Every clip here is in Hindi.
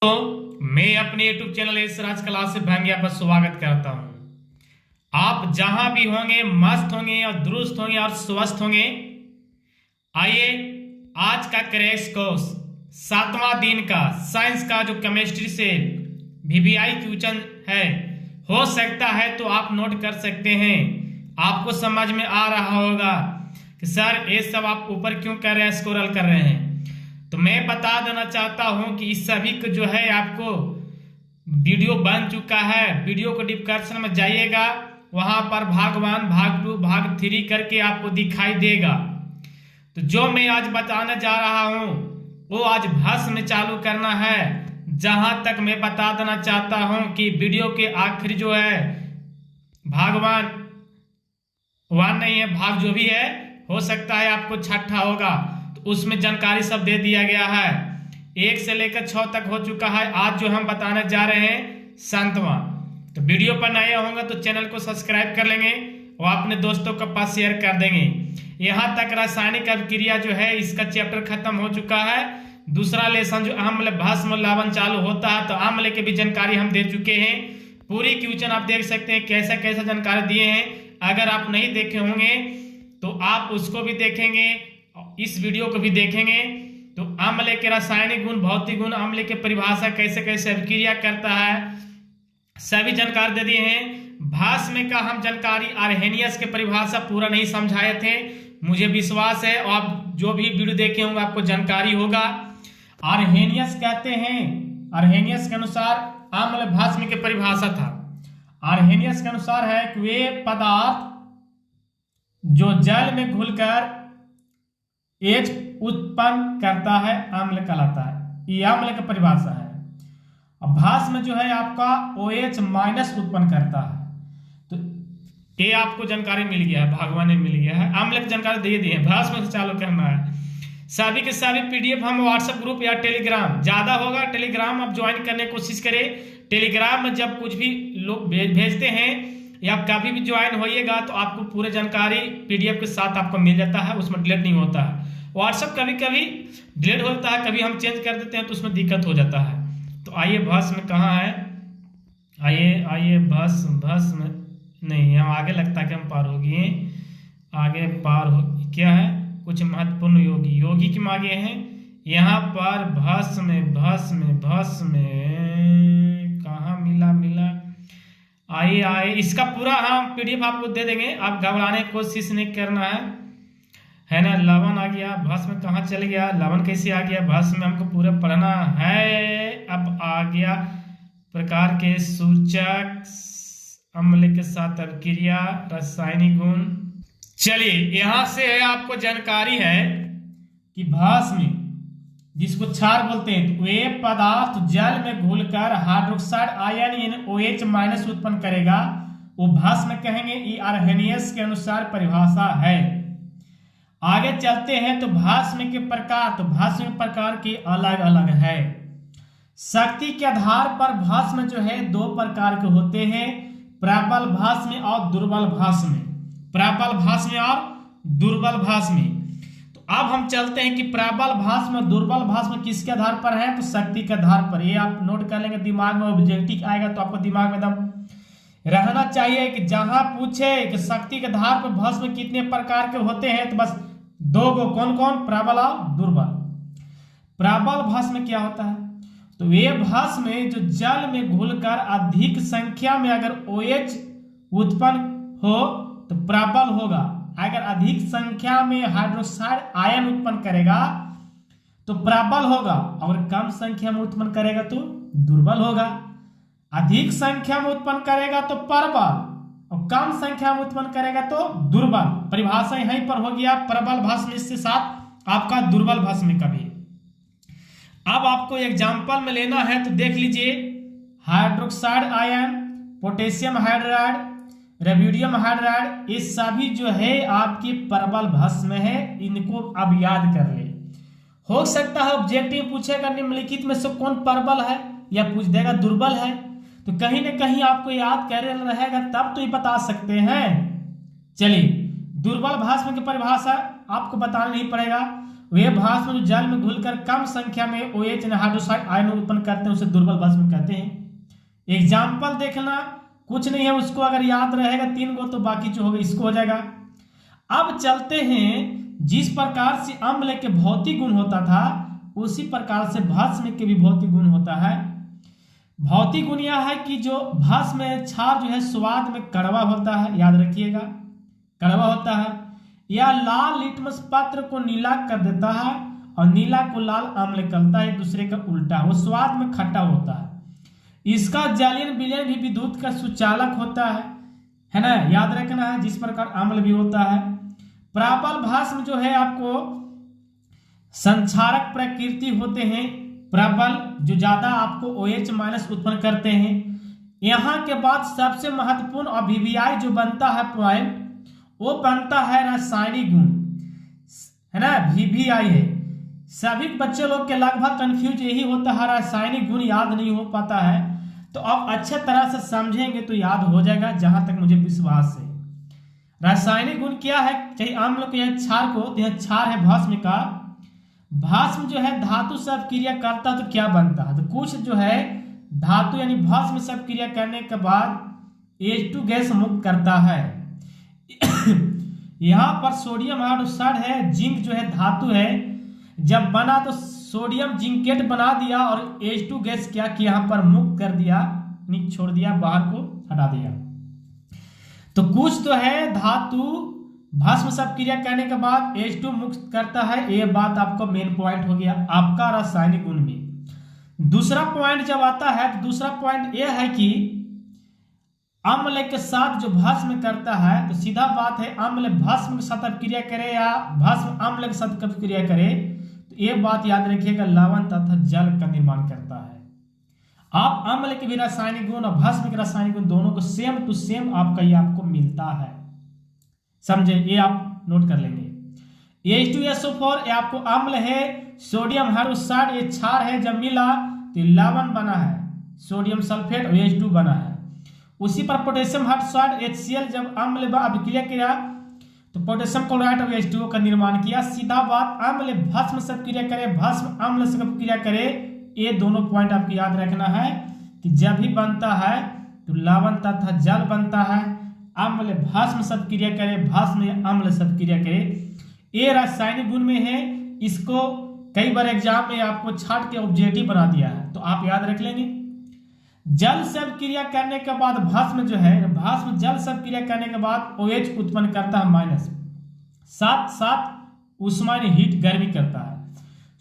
तो मैं अपने YouTube चैनल एस राज क्लास से भांग्या पर स्वागत करता हूं। आप जहां भी होंगे मस्त होंगे और दुरुस्त होंगे और स्वस्थ होंगे। आइए आज का क्रैश कोर्स 7वां दिन का साइंस का जो केमिस्ट्री से VVI क्वेश्चन है, हो सकता है तो आप नोट कर सकते हैं। आपको समझ में आ रहा होगा कि सर ये सब आप ऊपर क्यों कर रहे हैं, स्क्रॉल कर रहे हैं। तो मैं बता देना चाहता हूं कि इस सभी को जो है आपको वीडियो बन चुका है। वीडियो को डिस्क्रिप्शन में जाइएगा, वहां पर भाग 1 भाग 2 भाग 3 करके आपको दिखाई देगा। तो जो मैं आज बताने जा रहा हूं वो आज भस्म में चालू करना है। जहां तक मैं बता देना चाहता हूं कि वीडियो के आखिर जो है भाग 1 नहीं है, भाग जो भी है हो सकता है आपको छठा होगा, उसमें जानकारी सब दे दिया गया है। 1 से लेकर 6 तक हो चुका है। आज जो हम बताने जा रहे हैं 7वां। तो वीडियो पर नए होंगे तो चैनल को सब्सक्राइब कर लेंगे और अपने दोस्तों के पास शेयर कर देंगे। यहां तक रासायनिक अभिक्रिया जो है इसका चैप्टर खत्म हो चुका है। दूसरा लेसन जो अम्ल भस्म लवण चालू होता है, तो अम्ल की भी जानकारी हम दे चुके हैं। पूरी क्वेश्चन आप देख सकते हैं कैसा कैसा जानकारी दिए हैं। अगर आप नहीं देखे होंगे तो आप उसको भी देखेंगे, इस वीडियो को भी देखेंगे। तो अम्ल के रासायनिक गुण, भौतिक गुण, अम्ल के परिभाषा कैसे कैसे अभिक्रिया करता है, सभी जानकारी दे दिए हैं। भस्म का हम जानकारी आर्हेनियस के परिभाषा पूरा नहीं समझाए थे, मुझे विश्वास है और आप जो भी वीडियो देखे होंगे आपको जानकारी होगा। आर्हेनियस कहते हैं, आर्हेनियस के अनुसार अम्ल भस्म की परिभाषा था। आर्हेनियस के अनुसार है कि वे पदार्थ जो जल में घुलकर एच उत्पन्न करता है अम्ल कहलाता है। ये अम्ल की परिभाषा है। अब भस्म जो है आपका OH माइनस उत्पन्न करता है। तो ये आपको जानकारी मिल गया है, भगवान ने मिल गया है। अम्ल की जानकारी दे दी है, भस्म से चालू करना है। सभी के सभी PDF हम व्हाट्सएप ग्रुप या टेलीग्राम, ज्यादा होगा टेलीग्राम आप ज्वाइन करने की कोशिश करें। टेलीग्राम में जब कुछ भी लोग भेजते हैं या कभी भी ज्वाइन होइएगा तो आपको पूरे जानकारी PDF के साथ आपको मिल जाता है, उसमें डिलीट नहीं होता है। व्हाट्सएप कभी कभी डिलीट होता है, कभी हम चेंज कर देते हैं तो उसमें दिक्कत हो जाता है। तो आइए भस्म कहाँ है, आइए भस्म नहीं, हम आगे लगता है कि हम पार हो गए, आगे पार हो क्या है, कुछ महत्वपूर्ण योगी की आगे हैं। यहाँ पर भस्म कहाँ मिला, आइए इसका पूरा हम PDF आपको दे देंगे, आप घबराने की कोशिश नहीं करना है ना। लवण आ गया, भस्म कहाँ चल गया, लवण कैसे आ गया, भस्म हमको पूरा पढ़ना है। अब आ गया प्रकार के सूचक, अम्ल के साथ अभिक्रिया, रासायनिक गुण। चलिए यहाँ से है आपको जानकारी है कि भस्म जिसको क्षार बोलते हैं, तो वे पदार्थ जल में घुलकर हाइड्रोक्साइड आयन यानी OH माइनस उत्पन्न करेगा, वो भस्म कहेंगे। ये आर्हेनियस के अनुसार परिभाषा है। आगे चलते हैं तो भस्म के प्रकार, तो भस्म के प्रकार के अलग अलग है। शक्ति के आधार पर भस्म जो है 2 प्रकार के होते हैं, प्रबल भस्म और दुर्बल भस्म। प्रबल भस्म और दुर्बल भस्म। तो अब हम चलते हैं कि प्रबल भस्म और दुर्बल भस्म किसके आधार पर है, तो शक्ति के आधार पर। ये आप नोट कर लेंगे, दिमाग में ऑब्जेक्टिव आएगा तो आपको दिमाग में एकदम रहना चाहिए कि जहां पूछे कि शक्ति के आधार पर भस्म कितने प्रकार के होते हैं तो बस 2 को, कौन कौन, प्रबल और दुर्बल। प्रबल भस्म क्या होता है, तो वे भस्म जो जल में घुलकर अधिक संख्या में अगर OH उत्पन्न हो तो प्रबल होगा। अगर अधिक संख्या में हाइड्रोक्साइड आयन उत्पन्न करेगा तो प्रबल होगा, और कम संख्या में उत्पन्न करेगा तो दुर्बल होगा। अधिक संख्या में उत्पन्न करेगा तो प्रबल और कम संख्या में उत्पन्न करेगा तो दुर्बल। परिभाषा यहीं पर हो गया प्रबल भस्म, इसके साथ आपका दुर्बल भस्म का भी। अब आपको एग्जाम्पल में लेना है तो देख लीजिए, hydroxide ion, potassium hydride, rubidium hydride, ये सभी जो है आपकी प्रबल भस्म है। इनको अब याद कर ले। हो सकता है ऑब्जेक्टिव पूछेगा निम्नलिखित में से कौन प्रबल है, या पूछ देगा दुर्बल है, तो कहीं ना कहीं आपको याद कर रहेगा तब तो ये बता सकते हैं। चलिए दुर्बल भस्म की परिभाषा आपको बताना नहीं पड़ेगा। वे भस्म जो जल में घुलकर कम संख्या में OH हाइड्रोक्साइड आयन उत्पन्न करते हैं उसे दुर्बल भस्म कहते हैं। एग्जाम्पल देखना, कुछ नहीं है, उसको अगर याद रहेगा 3 गो तो बाकी जो होगा इसको हो जाएगा। अब चलते हैं, जिस प्रकार से अम्ल के भौतिक गुण होता था उसी प्रकार से भस्म के भी भौतिक गुण होता है। भौतिक गुण यह है कि जो भस्म में क्षार जो है स्वाद में कड़वा होता है, याद रखिएगा कड़वा होता है। या लाल लिटमस पत्र को नीला कर देता है और नीला को लाल अम्ल करता है, एक दूसरे का उल्टा, वो स्वाद में खट्टा होता है। इसका जलीय विलयन भी विद्युत का सुचालक होता है ना, याद रखना है, जिस प्रकार अम्ल भी होता है। प्रबल भस्म जो है आपको संक्षारक प्रकृति होते हैं, प्रबल जो ज्यादा आपको OH- उत्पन्न करते हैं। यहाँ के बाद सबसे महत्वपूर्ण अभिवियाय जो बनता है पॉइंट, वो बनता है रासायनिक गुण, है ना, VVI है। सभी बच्चे लोग के लगभग कंफ्यूज यही होता है, रासायनिक गुण याद नहीं हो पाता है, तो अब अच्छे तरह से समझेंगे तो याद हो जाएगा, जहां तक मुझे विश्वास है। रासायनिक गुण क्या है, चाहे अम्ल को या क्षार को, यह क्षार है भस्म का। भस्म जो है धातु सब क्रिया करता तो क्या बनता है, तो कुछ जो है धातु यानी भस्म सब क्रिया करने के बाद H2 गैस मुक्त करता है। यहाँ पर सोडियम हाइड्रोक्साइड है, जिंक जो है धातु है, जब बना तो सोडियम जिंकेट बना दिया और H2 गैस क्या किया, यहाँ पर मुक्त कर दिया, छोड़ दिया, बाहर को हटा दिया। तो कुछ तो है धातु भस्म सब क्रिया करने के बाद H2 मुक्त करता है, ये बात आपको मेन पॉइंट हो गया आपका रासायनिक गुण में। दूसरा पॉइंट जब आता है तो दूसरा पॉइंट यह है कि अम्ल के साथ जो भस्म करता है, तो सीधा बात है, अम्ल भस्म के साथ क्रिया करे या भस्म अम्ल के साथ क्रिया करे, तो ये बात याद रखिएगा, लवण तथा जल का निर्माण करता है। आप अम्ल के भी रासायनिक गुण और भस्म के रासायनिक गुण दोनों को सेम टू सेम आपका ये आपको मिलता है, समझे, ये आप नोट कर लेंगे। H2SO4 ये आपको अम्ल है, सोडियम हाइड्रोक्साइड ये क्षार है, जब मिला तो लवण बना है, सोडियम सल्फेट और H2 बना है। उसी पर पोटेशियम हाइड्रोक्साइड HCl जब अम्ल अभिक्रिया किया तो पोटेशियम क्लोराइड और H2O का निर्माण किया। सीधा बात, अम्ल भस्म से क्रिया करे, भस्म अम्ल से क्रिया करे, ये दोनों पॉइंट आपको याद रखना है कि जब भी बनता है तो लवण तथा जल बनता है, अम्ल भस्म सब क्रिया करे, भस्म अम्ल सब क्रिया करे, ये रासायनिक गुण में है। इसको कई बार एग्जाम में आपको छाट के ऑब्जेक्टिव बना दिया है, तो आप याद रख लेंगे। जल सब क्रिया करने के बाद भस्म जो है, भस्म जल सब क्रिया करने के बाद OH उत्पन्न करता है माइनस, साथ साथ उष्मा हीट गर्मी करता है।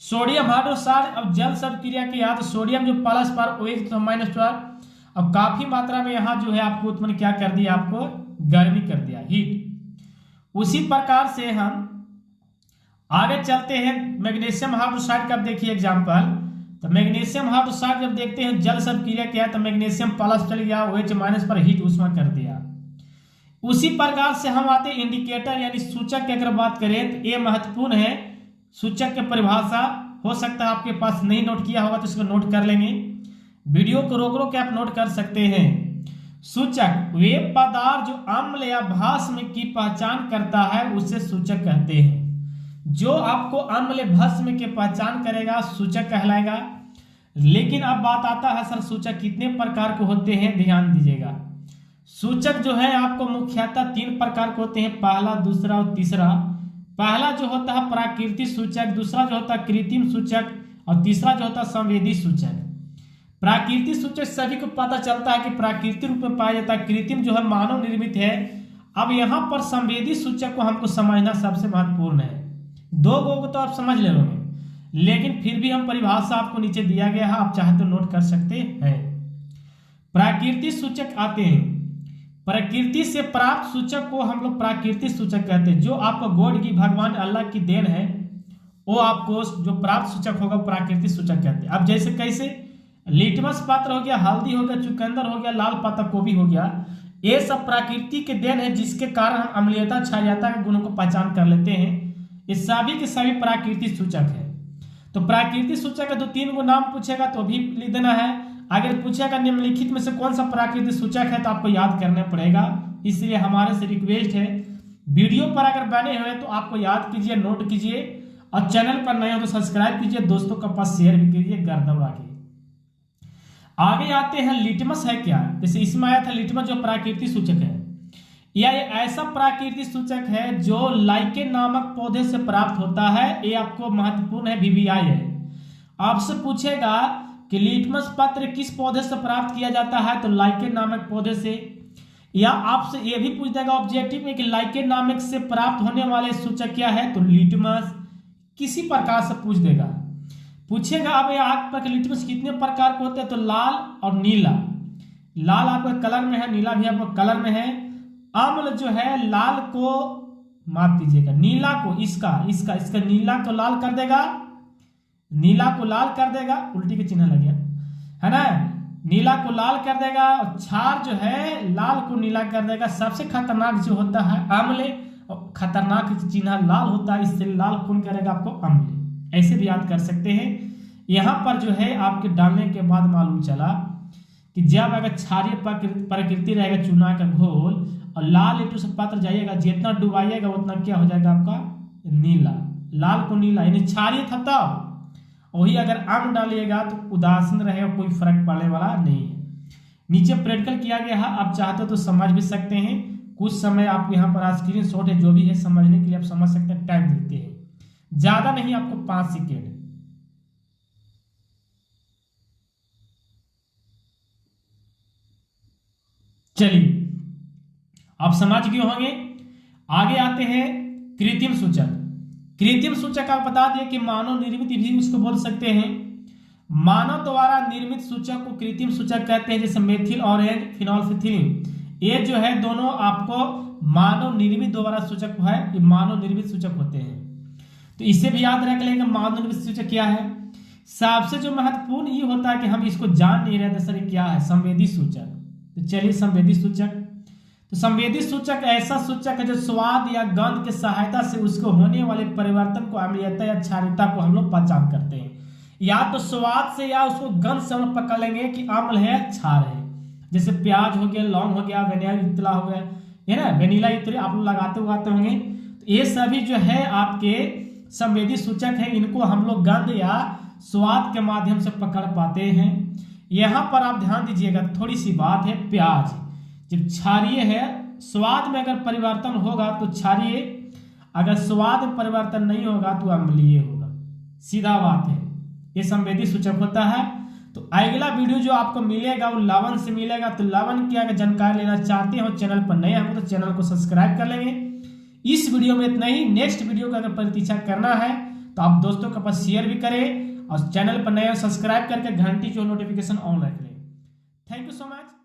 सोडियम हाइड्रोक्साइड अब जल सब क्रिया किया तो सोडियम जो प्लस पर OH तो माइनस पर, अब काफी मात्रा में यहाँ जो है आपको उत्पन्न क्या कर दिया, आपको गर्मी कर दिया, हीट। उसी प्रकार से हम आगे चलते हैं, मैग्नीशियम हाइड्रोक्साइड का देखिए एग्जांपल। तो मैग्नीशियम हाइड्रोक्साइड जब देखते हैं जल सब क्रिया किया तो मैग्नीशियम प्लस चल गया, OH- पर हीट उष्मा कर दिया। उसी प्रकार से हम आते हैं इंडिकेटर यानी सूचक की अगर बात करें तो ये महत्वपूर्ण है। सूचक की परिभाषा हो सकता है आपके पास नहीं नोट किया होगा तो इसको नोट कर लेंगे, वीडियो को रोक रोक के आप नोट कर सकते हैं। सूचक वे पदार्थ जो अम्ल या भस्म की पहचान करता है उसे सूचक कहते हैं। जो आपको अम्ल भस्म के पहचान करेगा सूचक कहलाएगा। लेकिन अब बात आता है सर सूचक कितने प्रकार के होते हैं, ध्यान दीजिएगा। सूचक जो है आपको मुख्यतः 3 प्रकार के होते हैं, पहला, दूसरा और तीसरा। पहला जो होता है प्राकृतिक सूचक, दूसरा जो होता है कृत्रिम सूचक और तीसरा जो होता है संवेदी सूचक। प्राकृतिक सूचक सभी को पता चलता है कि प्राकृतिक रूप में पाया जाता है, कृत्रिम जो है मानव निर्मित है। अब यहाँ पर संवेदी सूचक को हमको समझना सबसे महत्वपूर्ण है। 2 को तो आप समझ ले लोगे, लेकिन फिर भी हम परिभाषा आपको नीचे दिया गया है, आप चाहे तो नोट कर सकते हैं। प्राकृतिक सूचक आते हैं, प्रकृति से प्राप्त सूचक को हम लोग प्राकृतिक सूचक कहते हैं। जो आपको गॉड की, भगवान अल्लाह की देन है, वो आपको जो प्राप्त सूचक होगा प्राकृतिक सूचक कहते हैं। अब जैसे कैसे लिटमस पात्र हो गया, हल्दी हो गया, चुकंदर हो गया, लाल पत्ता गोभी हो गया, ये सब प्रकृति के देन है जिसके कारण हम अम्लीयता क्षारीयता के गुणों को पहचान कर लेते हैं। ये सभी के सभी प्राकृतिक सूचक है। तो प्राकृतिक सूचक का 2-3 को नाम पूछेगा तो भी लिख देना है। अगर पूछेगा निम्नलिखित में से कौन सा प्राकृतिक सूचक है तो आपको याद करना पड़ेगा। इसलिए हमारे से रिक्वेस्ट है, वीडियो पर अगर बने हुए तो आपको याद कीजिए, नोट कीजिए और चैनल पर नए हो तो सब्सक्राइब कीजिए, दोस्तों के पास शेयर भी कीजिए गर्दा उड़ा के। आगे आते हैं लिटमस है क्या। जैसे इसमें आया था लिटमस जो प्राकृतिक सूचक है, यह ऐसा प्राकृतिक सूचक है जो लाइकेन नामक पौधे से प्राप्त होता है। ये आपको महत्वपूर्ण है, VVI है। आपसे पूछेगा कि लिटमस पत्र किस पौधे से प्राप्त किया जाता है, तो लाइकेन नामक पौधे से। या आपसे यह भी पूछ देगा ऑब्जेक्टिव में कि लाइकेन नामक से प्राप्त होने वाले सूचक क्या है, तो लिटमस। किसी प्रकार से पूछ देगा, पूछेगा अब आग पर लिटमस कितने प्रकार के होते हैं, तो लाल और नीला। लाल आपका कलर में है, नीला भी आपका कलर में है। अम्ल जो है लाल को माफ कीजिएगा, नीला को इसका नीला को लाल कर देगा, नीला को लाल कर देगा, उल्टी के चिन्ह लग गया है ना, नीला को लाल कर देगा। और क्षार जो है लाल को नीला कर देगा। सबसे खतरनाक जो होता है अम्ल, और खतरनाक चिन्ह लाल होता है, इससे लाल कौन करेगा आपको, अम्ल। ऐसे भी याद कर सकते हैं। यहां पर जो है आपके डालने के बाद मालूम चला कि जब अगर क्षारीय प्रकृति रहेगा चूना का घोल और लाल ईंटों से पात्र जाइएगा, जितना डुबाइएगा उतना क्या हो जाएगा आपका नीला, लाल को नीला यानी क्षारीय था। तब वही अगर अम्ल डालिएगा तो उदासीन रहेगा, कोई फर्क पड़ने वाला नहीं है। नीचे प्रैक्टिकल किया गया है, आप चाहते हो तो समझ भी सकते हैं। कुछ समय आप यहाँ पर स्क्रीनशॉट है जो भी है समझने के लिए आप समझ सकते हैं। टाइम देते हैं ज्यादा नहीं, आपको 5 सेकेंड। चलिए आप समझ गए होंगे। आगे आते हैं कृत्रिम सूचक। कृत्रिम सूचक आप बता दिए कि मानव निर्मित भी उसको बोल सकते हैं। मानव द्वारा निर्मित सूचक को कृत्रिम सूचक कहते हैं, जैसे मेथिल ऑरेंज, फिनोल्फिथिलीन। ये जो है दोनों आपको मानव निर्मित द्वारा सूचक है, ये मानव निर्मित सूचक होते हैं। तो इसे भी याद रख लेंगे मानव निर्मित सूचक क्या है। सबसे जो महत्वपूर्ण ये होता है कि हम इसको जान नहीं रहे थे सर क्या है, संवेदी सूचक। तो चलिए संवेदी सूचक। तो संवेदी सूचक ऐसा सूचक है जो स्वाद या गंध की सहायता से उसको होने वाले परिवर्तन को, अम्लीयता या क्षारीयता को हम लोग पहचान करते हैं। या तो स्वाद से या उसको गंध से हम लोग पकड़ लेंगे कि अम्ल है क्षार है। जैसे प्याज हो गया, लौंग हो गया, वेनिला इत्र हो गया, है ना, वेनिला इत्र आप लोग लगाते होंगे। तो ये सभी जो है आपके संवेदी सूचक है, इनको हम लोग गंध या स्वाद के माध्यम से पकड़ पाते हैं। यहां पर आप ध्यान दीजिएगा, थोड़ी सी बात है। प्याज जब क्षारीय है, स्वाद में अगर परिवर्तन होगा तो क्षारीय, अगर स्वाद में परिवर्तन नहीं होगा तो अम्लीय होगा। सीधा बात है, ये संवेदी सूचक होता है। तो अगला वीडियो जो आपको मिलेगा वो लवण से मिलेगा। तो लवण की अगर जानकारी लेना चाहते हो, चैनल पर नए हो तो चैनल को सब्सक्राइब कर लेंगे। इस वीडियो में इतना ही। नेक्स्ट वीडियो का अगर प्रतीक्षा करना है तो आप दोस्तों के पास शेयर भी करें और चैनल पर नए सब्सक्राइब करके घंटी जो नोटिफिकेशन ऑन रख लें। Thank you so much.